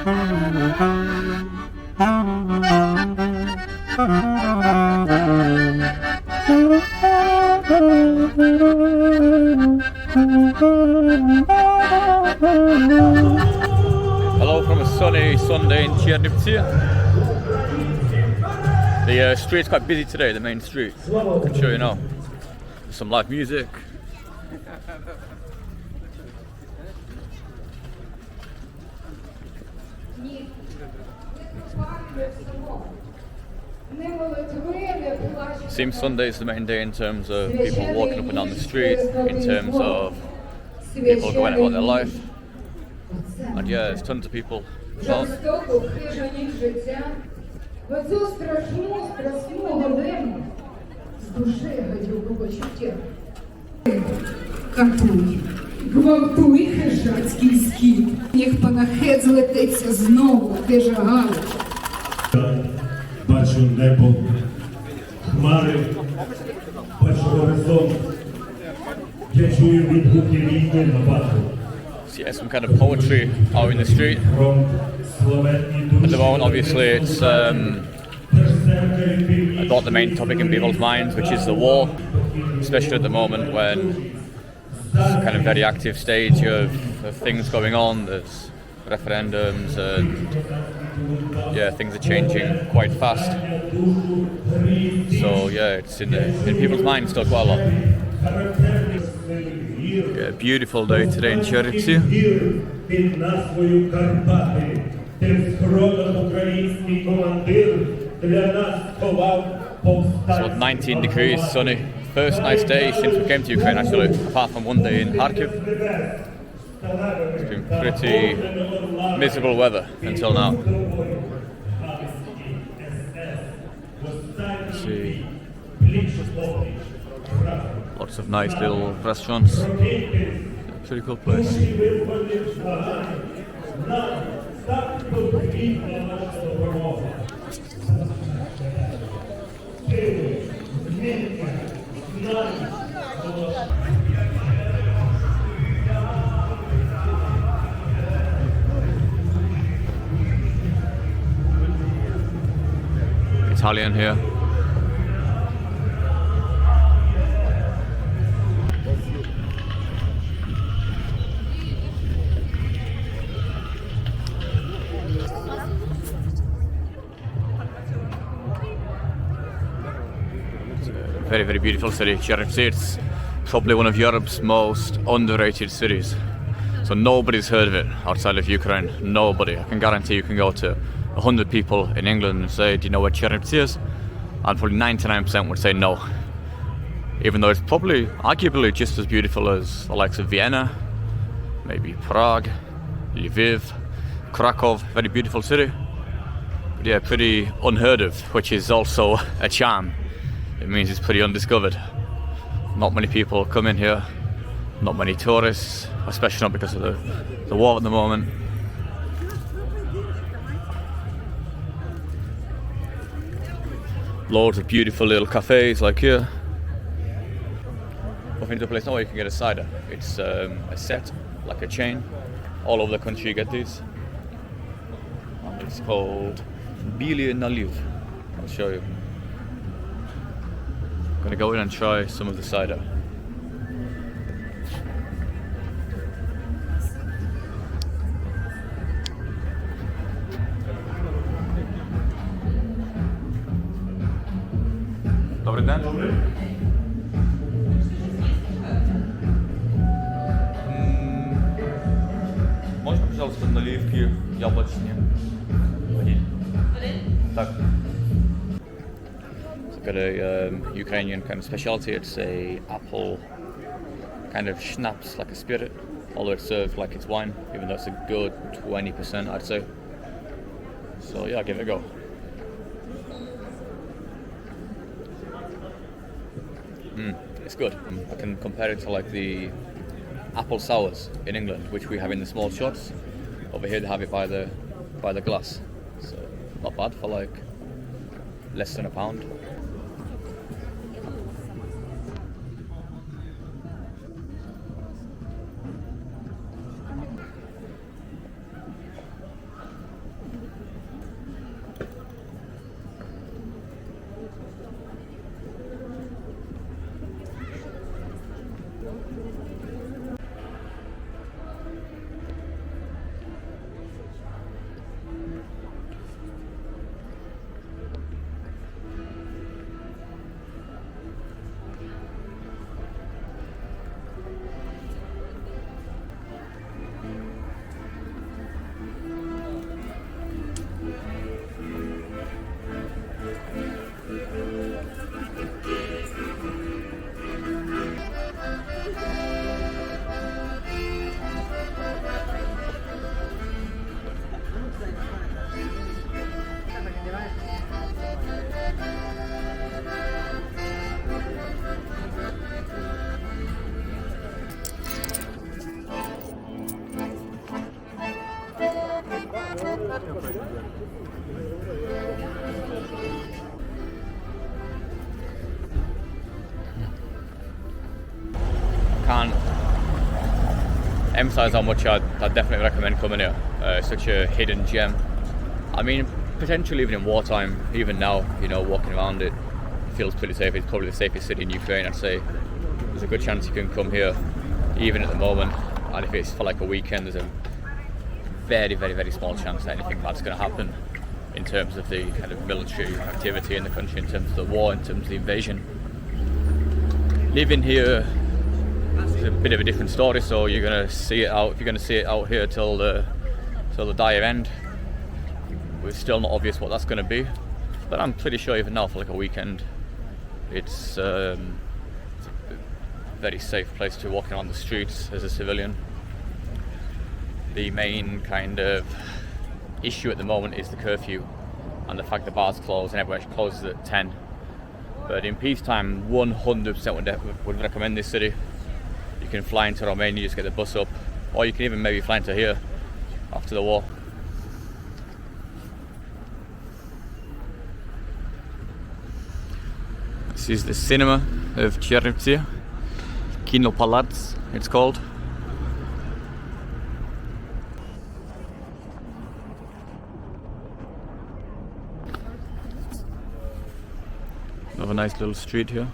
Hello from a sunny Sunday in Chernivtsi. The street's quite busy today, the main street. I can show you now. There's some live music. Seems Sunday is the main day in terms of people walking up and down the street, in terms of people going about their life. And yeah, there's tons of people. Катуй, гвалтуй хижацький скіт, їх панахид злетиться знову, ти же галич. Бачу небо, хмари, бачу горизонт. Я чую відгуки війни на бату. Yeah, some kind of poetry out in the street. At the moment, obviously, it's about the main topic in people's minds, which is the war, especially at the moment when it's a kind of very active stage of things going on. There's referendums and yeah, things are changing quite fast. So yeah, it's in people's minds still quite a lot. Yeah, beautiful day today in Chernivtsi. So 19 degrees, sunny. First nice day since we came to Ukraine actually, apart from one day in Kharkiv. It's been pretty miserable weather until now. Let's see. Lots of nice little restaurants. Pretty cool place. Italian here. Very, very beautiful city, Chernivtsi. It's probably one of Europe's most underrated cities. So nobody's heard of it outside of Ukraine. Nobody. I can guarantee you can go to 100 people in England and say, do you know where Chernivtsi is? And probably 99% would say no. Even though it's probably, arguably, just as beautiful as the likes of Vienna, maybe Prague, Lviv, Krakow. Very beautiful city. But yeah, pretty unheard of, which is also a charm. It means it's pretty undiscovered. Not many people come in here, not many tourists, especially not because of the war at the moment. Loads of beautiful little cafes like here. I've been to a place now where you can get a cider. It's a set, like a chain. All over the country you get these. And it's called Bili Naliv. I'll show you. I'm gonna go in and try some of the cider. Добрый день. Можно, пожалуйста, наливки яблочные? Один. Так. Got a Ukrainian kind of specialty. It's a apple kind of schnapps, like a spirit, although it's served like it's wine, even though it's a good 20%, I'd say. So yeah, I'll give it a go. It's good. I can compare it to like the apple sours in England, which we have in the small shots. Over here they have it by the glass. So not bad for like less than £1. Can't emphasize how much I'd definitely recommend coming here. It's such a hidden gem. I mean, potentially even in wartime, even now, you know, walking around it feels pretty safe. It's probably the safest city in Ukraine, I'd say. There's a good chance you can come here, even at the moment. And if it's for like a weekend, there's a very, very, very small chance that anything bad's going to happen in terms of the kind of military activity in the country, in terms of the war, in terms of the invasion. Living here is a bit of a different story, so you're going to see it out. If you're going to see it out here till the dire end, it's still not obvious what that's going to be. But I'm pretty sure even now for like a weekend, it's a very safe place to walk around the streets as a civilian. The main kind of issue at the moment is the curfew and the fact the bars close and everywhere closes at 10. But in peacetime, 100% would recommend this city. You can fly into Romania, just get the bus up, or you can even maybe fly into here after the war. This is the cinema of Chernivtsi, Kino Palace it's called. Have a nice little street here.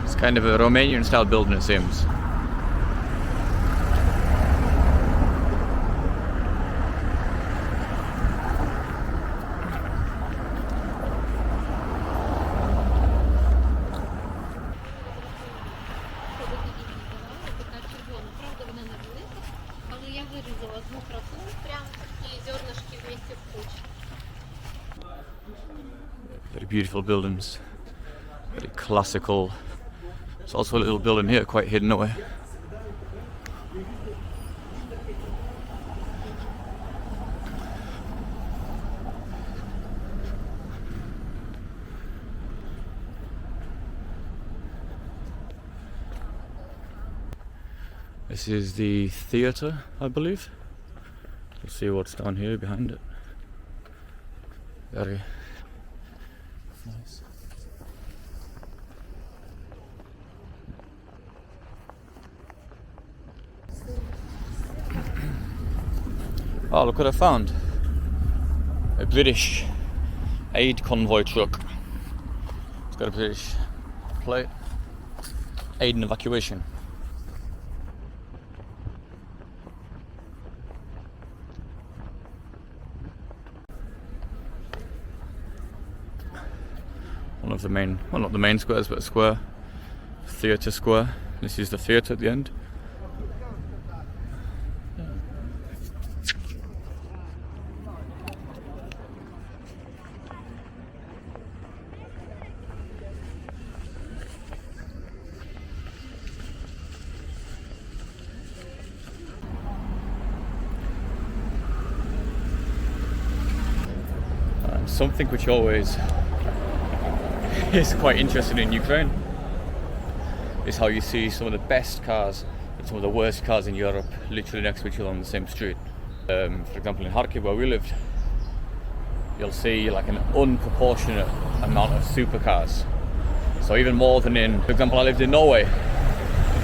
It's kind of a Romanian style building, it seems. Very beautiful buildings, very classical. There's also a little building here, quite hidden away. This is the theatre, I believe. Let's see what's down here behind it. Very nice. Oh, look what I found. A British aid convoy truck. It's got a British plate. Aid and evacuation. One of the main, well, not the main squares, but a square. Theatre square. This is the theatre at the end. Something which always is quite interesting in Ukraine is how you see some of the best cars and some of the worst cars in Europe literally next to each other on the same street. For example, in Kharkiv, where we lived, you'll see like an unproportionate amount of supercars. So even more than in, for example, I lived in Norway,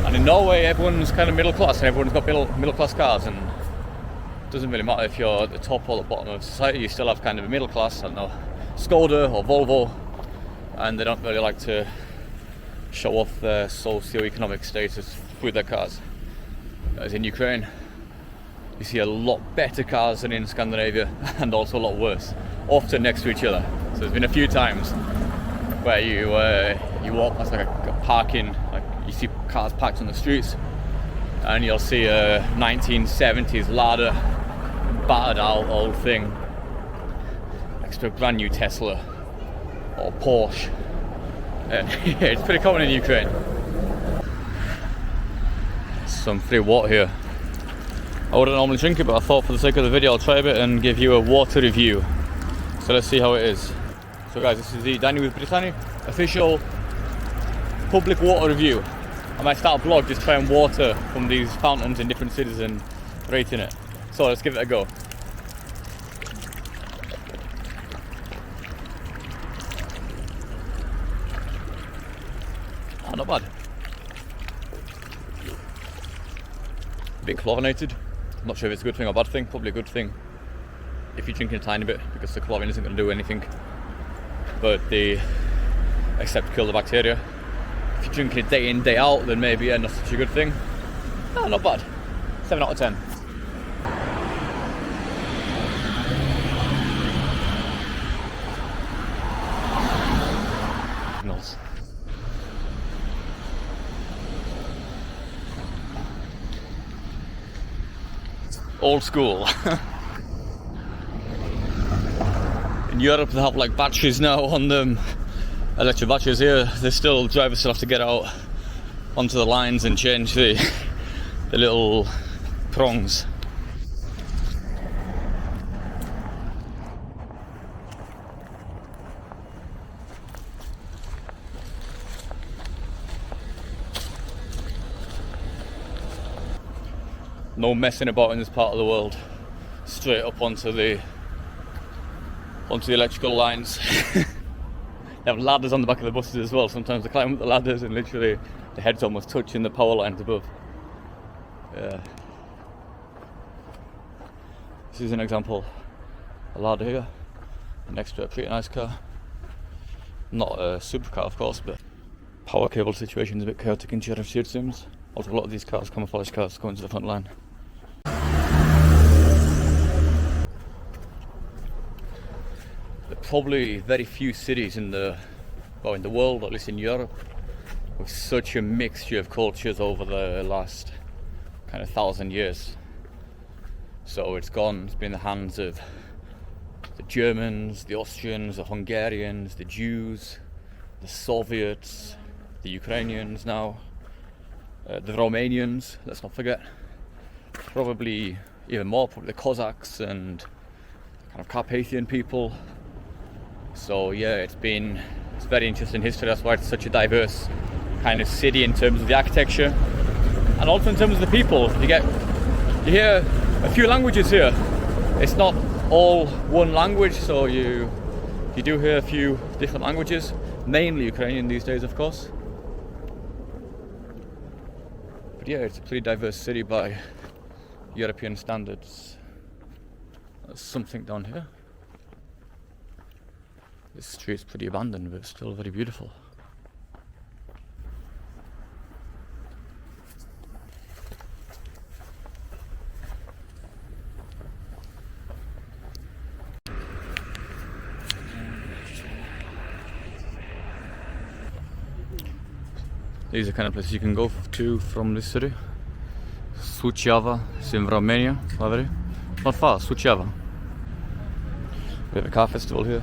and in Norway everyone's kind of middle class and everyone's got middle class cars, and it doesn't really matter if you're at the top or the bottom of society, you still have kind of a middle class, I don't know, Skoda or Volvo, and they don't really like to show off their socio-economic status with their cars. As in Ukraine, you see a lot better cars than in Scandinavia, and also a lot worse, often next to each other. So there's been a few times where you walk past like a parking, like you see cars parked on the streets, and you'll see a 1970s Lada, battered out old thing next to a brand new Tesla or Porsche. It's pretty common in Ukraine. Some free water here. I wouldn't normally drink it, but I thought for the sake of the video I'll try a bit and give you a water review. So let's see how it is. So guys, this is the Dining with Brittany official public water review. I might start a blog just trying water from these fountains in different cities and rating it. So let's give it a go. Oh, not bad. A bit chlorinated. Not sure if it's a good thing or a bad thing. Probably a good thing if you're drinking a tiny bit, because the chlorine isn't going to do anything but except kill the bacteria. If you're drinking it day in, day out, then maybe not such a good thing. No, not bad. 7 out of 10. Signals. Old school. In Europe they have like batteries now on them, electric batteries. Here drivers still have to get out onto the lines and change the little prongs. No messing about in this part of the world. Straight up onto the electrical lines. They have ladders on the back of the buses as well. Sometimes they climb up the ladders and literally the head's almost touching the power lines above. Yeah. This is an example. A ladder here next to a pretty nice car. Not a supercar, of course, but power cable situation is a bit chaotic in Chernivtsi, it seems. Also, a lot of these cars, camouflage cars, going to the front line. Probably very few cities in the world, or at least in Europe, with such a mixture of cultures over the last kind of 1,000 years. So it's been in the hands of the Germans, the Austrians, the Hungarians, the Jews, the Soviets, the Ukrainians now, the Romanians, let's not forget, probably even more, probably the Cossacks and kind of Carpathian people. So yeah, it's very interesting history. That's why it's such a diverse kind of city in terms of the architecture and also in terms of the people. You hear a few languages here. It's not all one language, so you do hear a few different languages, mainly Ukrainian these days, of course. But yeah, it's a pretty diverse city by European standards. There's something down here. This street's pretty abandoned, but still very beautiful. These are the kind of places you can go to from this city. Suceava, it's in Romania, not far, Suceava. We have a car festival here.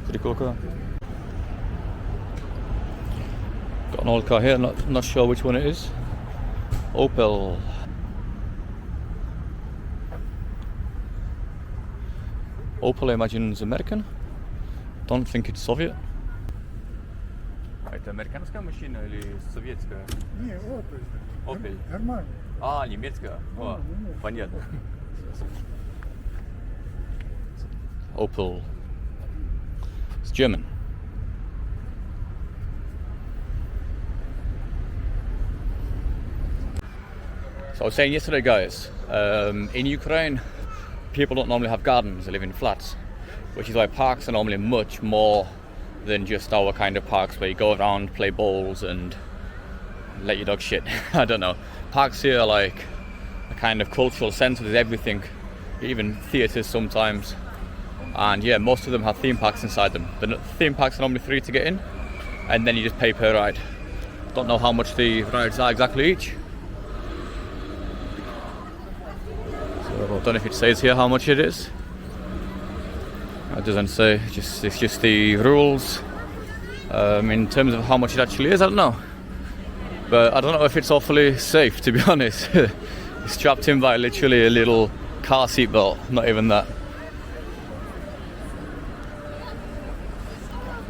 Pretty cool car. Got an old car here, not sure which one it is. Opel. Opel, I imagine, is American. Don't think it's Soviet. Это американская машина или советская? Не, Opel. Opel. Нормально. А, немецкая. О, понятно. Opel. It's German. So I was saying yesterday, guys, in Ukraine, people don't normally have gardens, they live in flats, which is why parks are normally much more than just our kind of parks where you go around, play bowls and let your dog shit. I don't know. Parks here are like a kind of cultural centre, there's everything, even theatres sometimes. And yeah, most of them have theme parks inside them. The theme parks are normally free to get in, and then you just pay per ride. Don't know how much the rides are exactly each. So I don't know if it says here how much it is. It doesn't say, it's just the rules. In terms of how much it actually is, I don't know. But I don't know if it's awfully safe, to be honest. It's strapped in by literally a little car seat belt, not even that.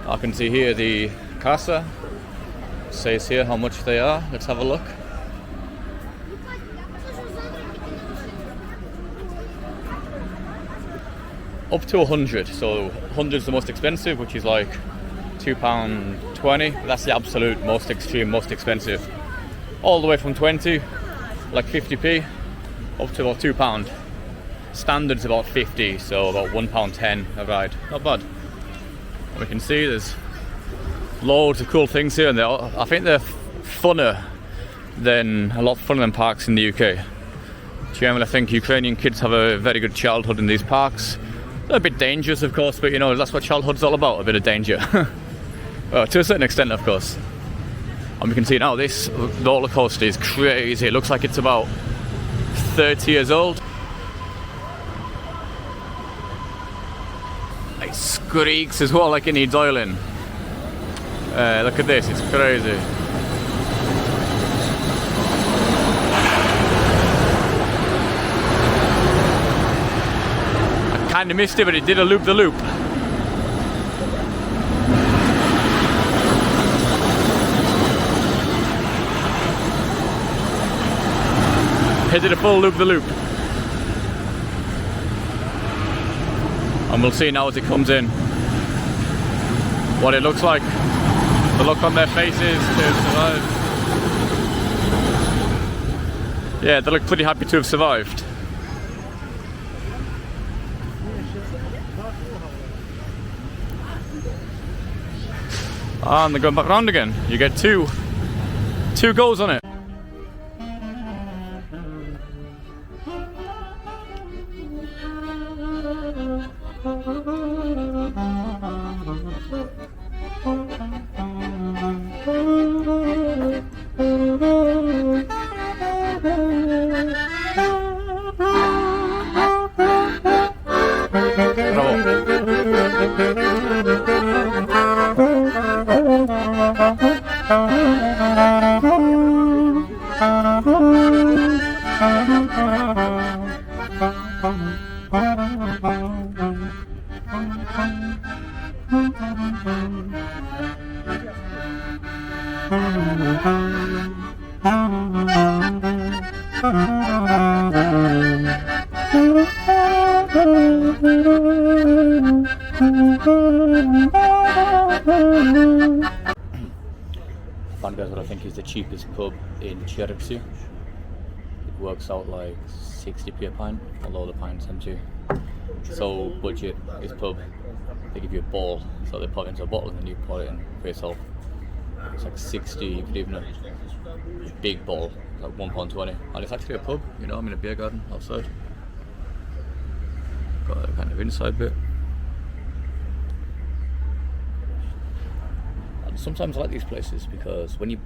I can see here the kassa. It says here how much they are. Let's have a look. Up to 100, so 100 is the most expensive, which is like £2.20. That's the absolute most extreme, most expensive. All the way from 20, like 50p, up to about £2. Standard's about 50, so about £1.10 a ride. Not bad. And we can see there's loads of cool things here, and I think they're funner than a lot funner than parks in the UK. Generally, I think Ukrainian kids have a very good childhood in these parks. They're a bit dangerous, of course, but you know, that's what childhood's all about, a bit of danger. Well, to a certain extent, of course. And we can see now this roller coaster is crazy. It looks like it's about 30 years old. It squeaks as well, like it needs oiling. Look at this, it's crazy. Kind of missed it, but it did a loop-the-loop. It did a full loop-the-loop. And we'll see now as it comes in what it looks like. The look on their faces to have survived. Yeah, they look pretty happy to have survived. And they're going back round again. You get two goals on it. Found guys what I think is the cheapest pub in Chernivtsi. It works out like 60p a pint, although the pints empty. So budget is pub. They give you a ball, so they put it into a bottle and then you pour it in for yourself. It's like 60, you could even a big ball, like £1.20. And it's actually a pub, you know, I'm in a beer garden outside. Got a kind of inside bit. And sometimes I like these places because when you're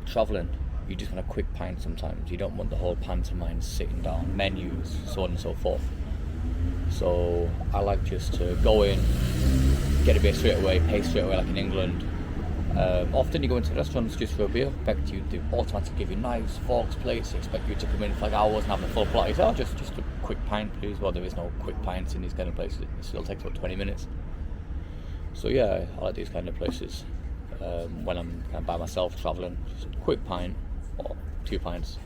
travelling, you just want a quick pint sometimes. You don't want the whole pantomime sitting down, menus, so on and so forth. So I like just to go in, get a beer straight away, pay straight away like in England. Often you go into restaurants just for a beer, expect you to automatically give you knives, forks, plates, expect you to come in for like hours and have a full plate. Oh, just a quick pint please. Well, there is no quick pints in these kind of places. It still takes about 20 minutes. So yeah, I like these kind of places. When I'm kind of by myself travelling, just a quick pint or 2 pints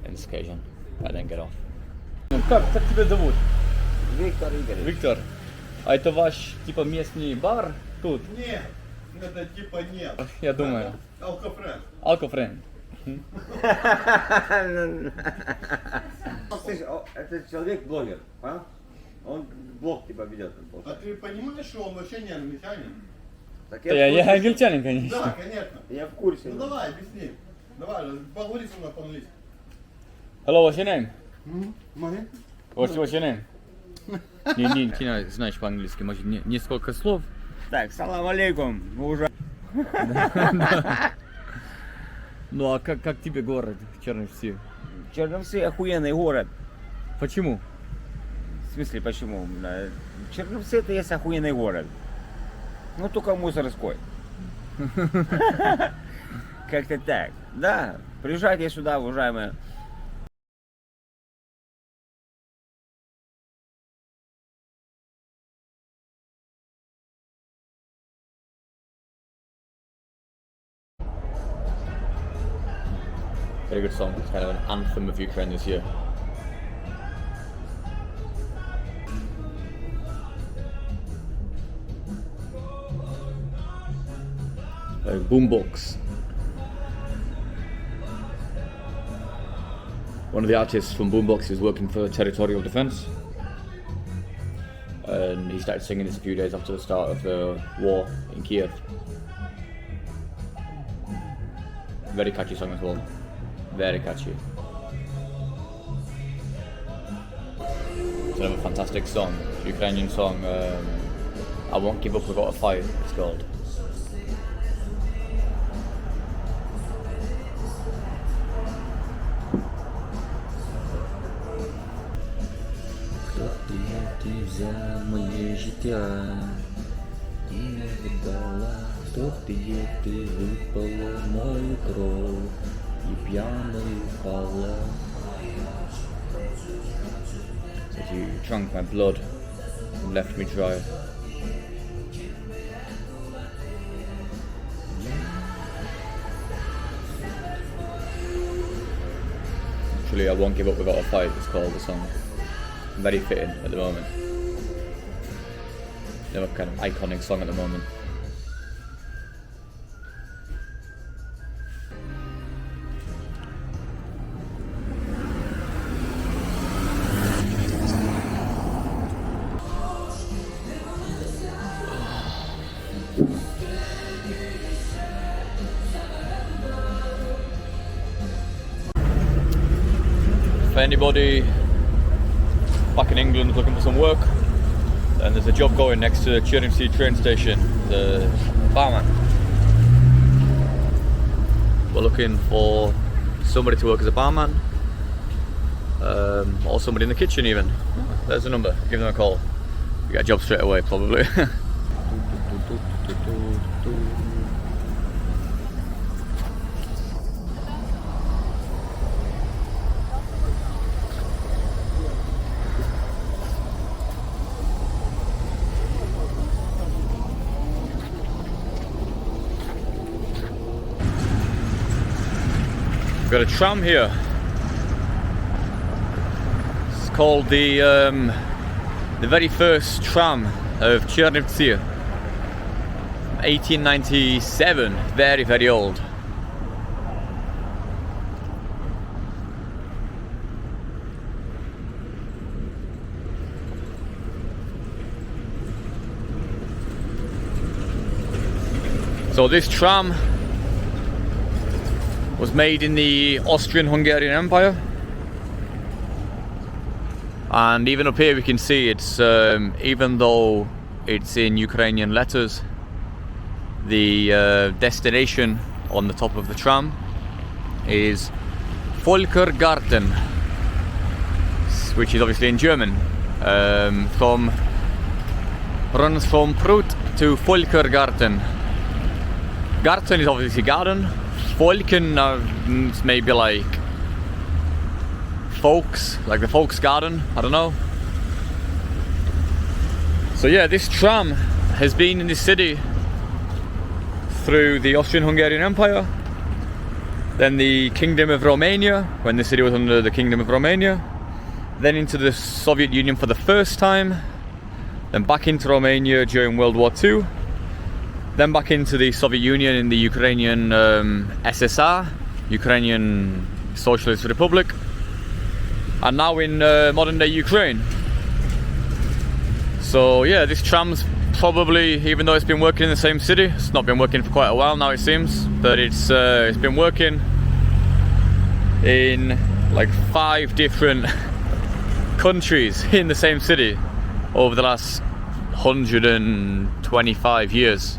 in this occasion and then get off. Как тебя зовут? Виктор Игоревич. Виктор. А это ваш типа местный бар тут? Нет, это типа нет. Я думаю. Алкофрен. Алкофрен. Слышь, этот человек блогер, а? Он блог типа ведет. А ты понимаешь, что он вообще не англичанин? Так Я англичанин, конечно. Да, конечно. Я в курсе. Ну давай, объясни. Давай, поговори со мной по-английски. Hello, what's your name? Money? What's your name? Не знаешь по-английски, может несколько слов? Так, салам алейкум. Вы уже... Ну а как тебе город Чernivtsi? Черновцы охуенный город. Почему? В смысле, почему? Черновцы это есть охуенный город. Ну только мусорской. Как-то так. Да, приезжайте сюда, уважаемые. Very good song. It's kind of an anthem of Ukraine this year. Boombox. One of the artists from Boombox is working for Territorial Defence, and he started singing this a few days after the start of the war in Kiev. Very catchy song as well. Very catchy. It's another fantastic song, Ukrainian song. I Won't Give Up Without a Fight, it's called. Моє життя і не віддала, хто ти є, ти випала мою кров і п'яною впала. So you drank my blood and left me dry. Actually, I Won't Give Up Without a Fight, it's called the song. Very fitting at the moment. Another kind of iconic song at the moment. For anybody back in England looking for some work, and there's a job going next to the Chernivtsi train station, the barman. We're looking for somebody to work as a barman, or somebody in the kitchen even. There's a number, give them a call. You get a job straight away probably. Got a tram here. It's called the very first tram of Chernivtsi, 1897. Very, very old. So this tram was made in the Austrian-Hungarian Empire, and even up here we can see it's even though it's in Ukrainian letters, the destination on the top of the tram is Volkergarten, which is obviously in German. Runs from Prut to Volkergarten. Garten is obviously garden. Volken maybe like folks, like the folks garden, I don't know. So yeah, this tram has been in this city through the Austrian-Hungarian Empire, then the Kingdom of Romania, when the city was under the Kingdom of Romania, then into the Soviet Union for the first time, then back into Romania during World War II, then back into the Soviet Union in the Ukrainian SSR, Ukrainian Socialist Republic, and now in modern day Ukraine. So yeah, this tram's probably, even though it's been working in the same city, it's not been working for quite a while now it seems, but it's been working in like 5 different countries in the same city over the last 125 years.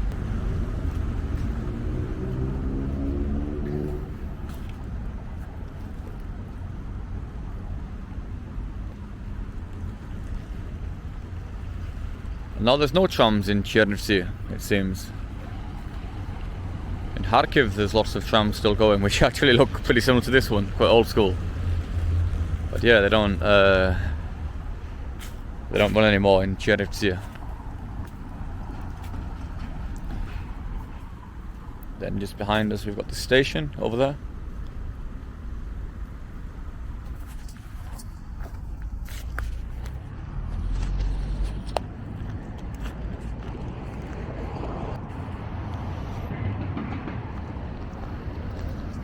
Now there's no trams in Chernivtsi, it seems. In Kharkiv there's lots of trams still going, which actually look pretty similar to this one, quite old school. But yeah, they don't run anymore in Chernivtsi. Then just behind us we've got the station over there.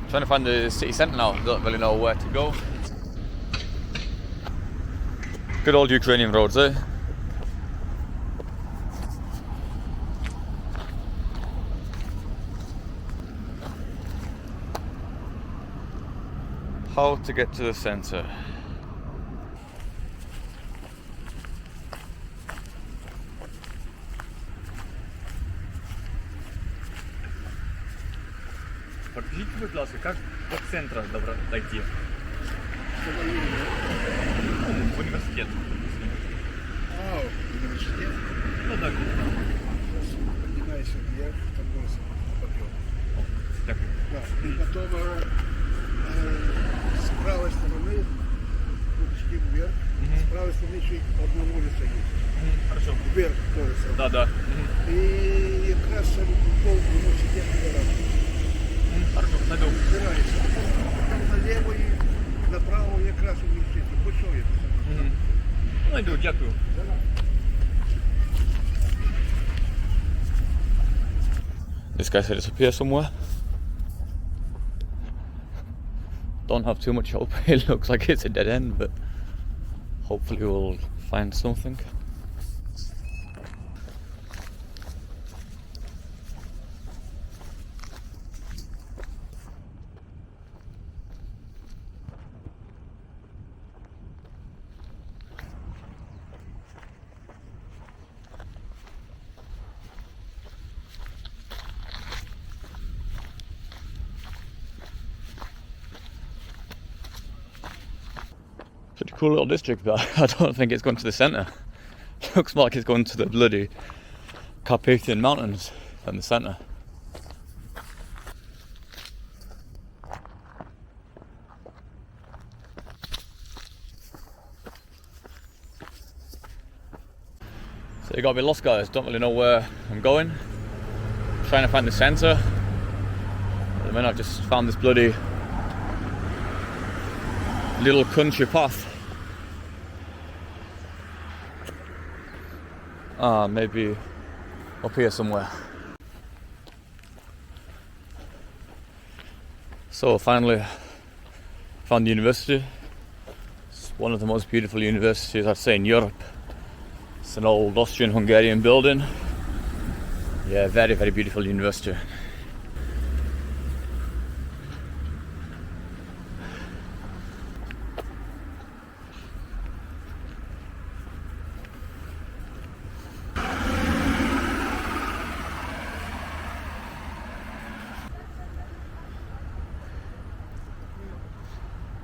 Trying to find the city centre now, don't really know where to go. Good old Ukrainian roads, eh? How to get to the centre. Покажите, будь ласка, как до центра дойти? В университет. Университет? Ну да. Поднимайся вверх, там будет подъем. Так. Да. И потом с правой стороны пути вверх, с правой стороны еще одна улица есть. Хорошо. Вверх улица. Да, да. И как раз пол университета гараж. Хорошо, найду. Убирайся. Там налево и направо якраз университет. Большой это. Найду, дякую. This guy said it's up here somewhere. Don't have too much hope. It looks like it's a dead end, but hopefully we'll find something. Pretty cool little district, but I don't think it's going to the centre. Looks more like it's going to the bloody Carpathian Mountains than the centre. So you got to be lost, guys. Don't really know where I'm going. Trying to find the centre. At the minute I've just found this bloody little country path. Maybe up here somewhere. So finally found the university. It's one of the most beautiful universities I'd say in Europe. It's an old Austrian-Hungarian building. Yeah, very, very beautiful university.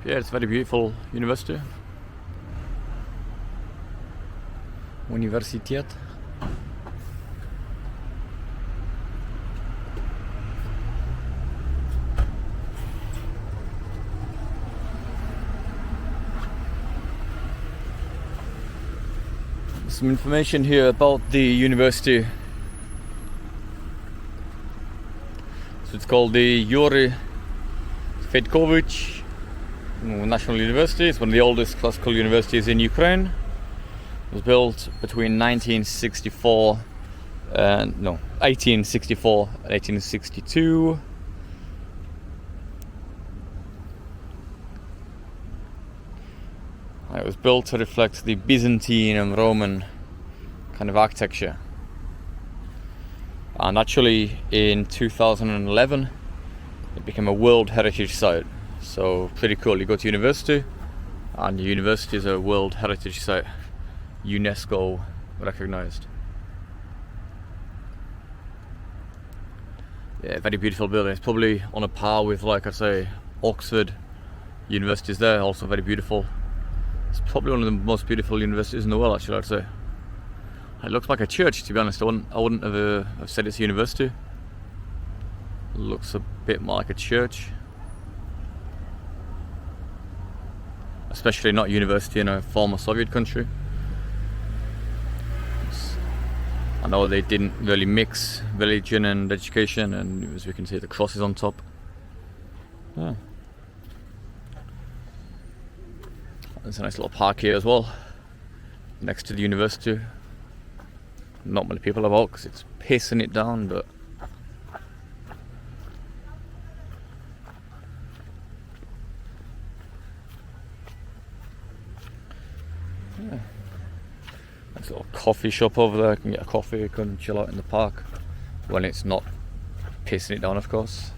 Yeah, it's a very beautiful university. Universitet. Some information here about the university. So it's called the Yuri Fedkovich National University. It's one of the oldest classical universities in Ukraine. It was built between 1864 and 1862. It was built to reflect the Byzantine and Roman kind of architecture. And actually in 2011 it became a World Heritage Site. So pretty cool. You go to university and the university is a World Heritage Site, UNESCO recognized. Yeah, very beautiful building. It's probably on a par with, like I say, Oxford universities there, also very beautiful. It's probably one of the most beautiful universities in the world, actually, I'd say. It looks like a church, to be honest. I wouldn't have said it's a university. Looks a bit more like a church. Especially not university in a former Soviet country. I know they didn't really mix religion and education, and as we can see the cross is on top. Yeah. There's a nice little park here as well, next to the university. Not many people about because it's pissing it down, but yeah. Nice little coffee shop over there. You can get a coffee, you can chill out in the park when it's not pissing it down, of course.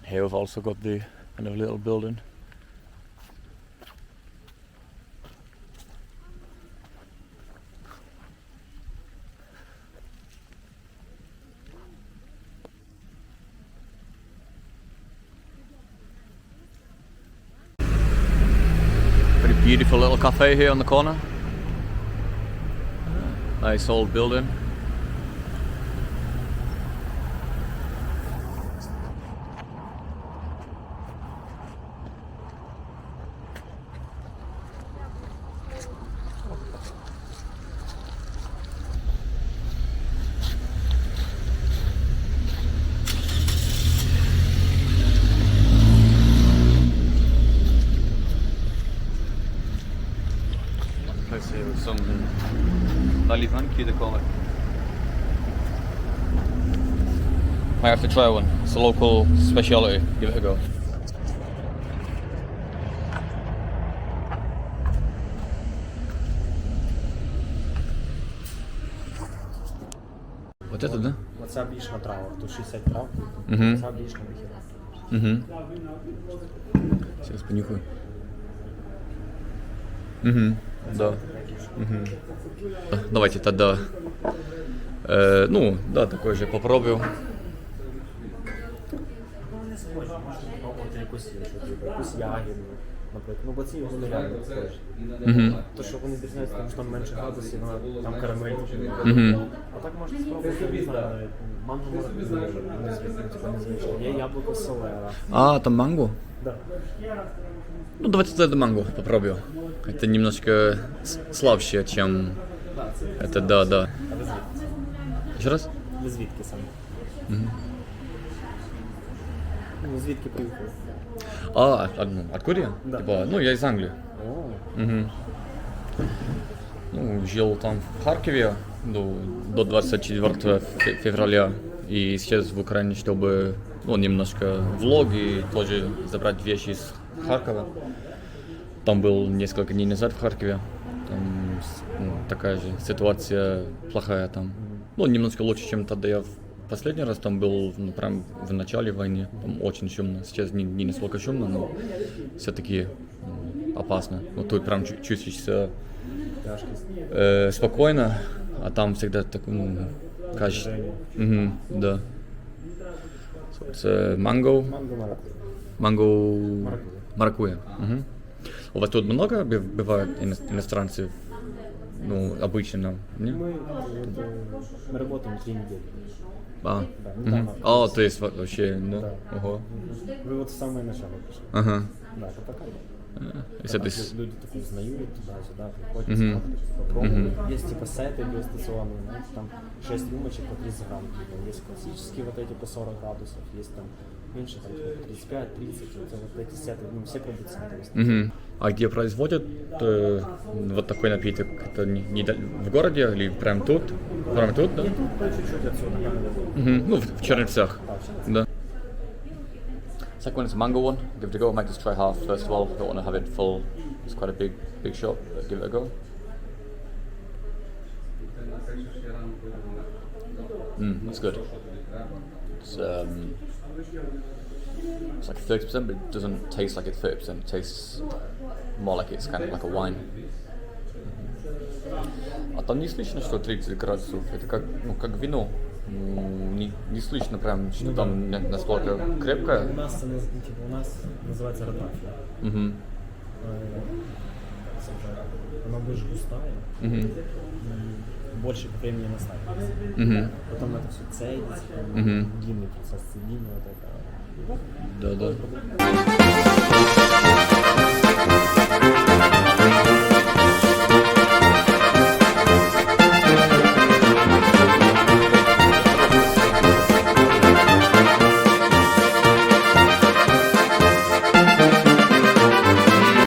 Here we've also got the kind of little building. Pretty beautiful little cafe here on the corner. Nice old building. Place here with some nalivanki, they call it. I have to try one. It's a local speciality. Give it a go. Вот это, да? Оця більш на травах, тут 60 трав, ця більш на вихідах. Сейчас понюхаю. Да. Давайте тогда. Ну, да, такой же попробую. Ну, не схожі, можна попробувати якусь іншу, типу, якусь ягідну, наприклад. Ну, бо ці вони реально схожі. То, що вони відрізняються, тому що там менше градусів, там карамель. А так можна спробувати, не знаю, навіть манго незвично. Є яблуко солера. А, там манго? Да. Ну, давайте тогда манго попробую. Это немножко слабше, чем это, да. А ви звідки? Еще раз? Ви звідки саме? Ну, звідки приїхали? Откуда я? Да. Типа, ну, я из Англии. О, Ну, жил там в Харькове до 24 февраля. И сейчас в Украине, чтобы немножко влог и тоже забрать вещи из Харькова. Там был несколько дней назад в Харькове. Там такая же ситуация плохая там. Ну, немножко лучше, чем тогда я в последний раз там был, прям в начале войны. Там очень шумно. Сейчас не настолько шумно, но все-таки опасно. Вот тут прям чувствуешь спокойно, а там всегда так, кажется. Да. Это манго. Манго маракуйя. У вас тут много бывает иностранцев? Ну, обычно, не? мы работаем 3 недели. То есть вообще, ну, Да. ого. Вы вот в самое начало пришли. Ага. Да, это пока. Если ты... Люди так узнают туда-сюда, приходят, смотрят, попробуют. Есть типа сайты дегустационные, знаете, там 6 рюмочек по 30 грамм. Есть классические вот эти по 40 градусов, есть там меньше, там 35, 30, вот эти сеты, все продукции. А где производят вот такой напиток? Это не в городе или прям тут? Прям тут, да? И тут по чуть-чуть отсюда. Ну, в Чернівцях. Да. Second one is mango one. Give it a go. I might just try half first of all. Don't want to have it full. It's quite a big shot. But give it a go. That's good. It's like 30%, but it doesn't taste like it's 30%. It tastes more like it's kind of like a wine. А там не слышно, что 30 градусов. Это как вино. Не слышно прям, что Ну там настолько крепко. У нас, типа, у нас называется ротация. Мгм. Она больше густая. Мгм. И больше времени настаивается. Мгм. Потом это все цедится, Мгм. длинный процесс цедения, вот это. Да-да.